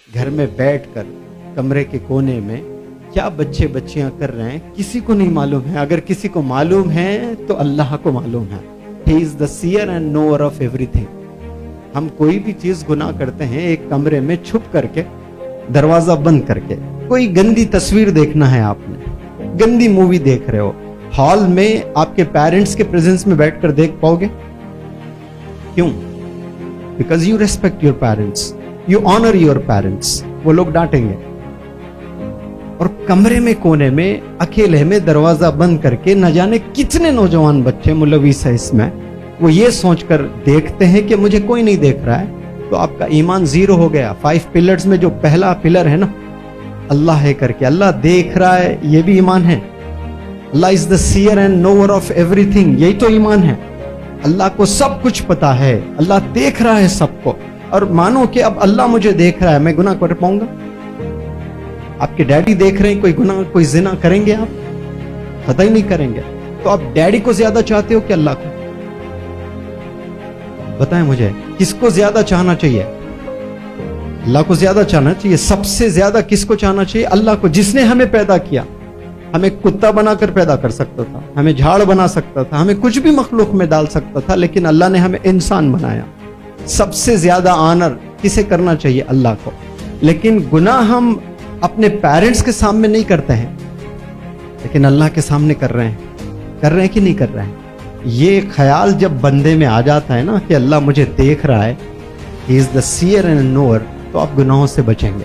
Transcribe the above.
گھر میں بیٹھ کر کمرے کے کونے میں کیا بچے بچیاں کر رہے ہیں کسی کو نہیں معلوم ہے. اگر کسی کو معلوم ہے تو اللہ کو معلوم ہے. He is the seer and knower of everything. ہم کوئی بھی چیز گناہ کرتے ہیں ایک کمرے میں چھپ کر کے, دروازہ بند کر کے. کوئی گندی تصویر دیکھنا ہے, آپ نے گندی مووی دیکھ رہے ہو, ہال میں آپ کے پیرنٹس کے پریزنس میں بیٹھ کر دیکھ پاؤ گے؟ کیوں؟ Because you respect your parents, you owner your parents. وہ لوگ ڈانٹیں گے. اور کمرے میں کونے میں اکیلے میں دروازہ بند کر کے نہ جانے کتنے نوجوان بچے ملوث ہیں اس میں, وہ یہ سوچ کر دیکھتے ہیں کہ مجھے کوئی نہیں دیکھ رہا ہے. تو آپ کا ایمان زیرو ہو گیا. 5 پلرز میں جو پہلا پلر ہے نا, اللہ ہے کر کے, اللہ دیکھ رہا ہے, یہ بھی ایمان ہے. Allah is the seer and knower of ایوری تھنگ, یہی تو ایمان ہے. اللہ کو سب کچھ پتا ہے, اللہ دیکھ رہا ہے سب کو. اور مانو کہ اب اللہ مجھے دیکھ رہا ہے, میں گناہ کر پاؤں گا؟ آپ کے ڈیڈی دیکھ رہے ہیں کوئی گناہ, کوئی زنا کریں گے آپ؟ قطعی نہیں کریں گے. تو آپ ڈیڈی کو زیادہ چاہتے ہو کہ اللہ کو؟ بتائیں مجھے, کس کو زیادہ چاہنا چاہیے؟ اللہ کو زیادہ چاہنا چاہیے. سب سے زیادہ کس کو چاہنا چاہیے؟ اللہ کو, جس نے ہمیں پیدا کیا. ہمیں کتا بنا کر پیدا کر سکتا تھا, ہمیں جھاڑ بنا سکتا تھا, ہمیں کچھ بھی مخلوق میں ڈال سکتا تھا, لیکن اللہ نے ہمیں انسان بنایا. سب سے زیادہ آنر کسے کرنا چاہیے؟ اللہ کو. لیکن گناہ ہم اپنے پیرنٹس کے سامنے نہیں کرتے ہیں, لیکن اللہ کے سامنے کر رہے ہیں کہ نہیں کر رہے ہیں؟ یہ خیال جب بندے میں آ جاتا ہے نا کہ اللہ مجھے دیکھ رہا ہے, He is the seer and knower, تو آپ گناہوں سے بچیں گے.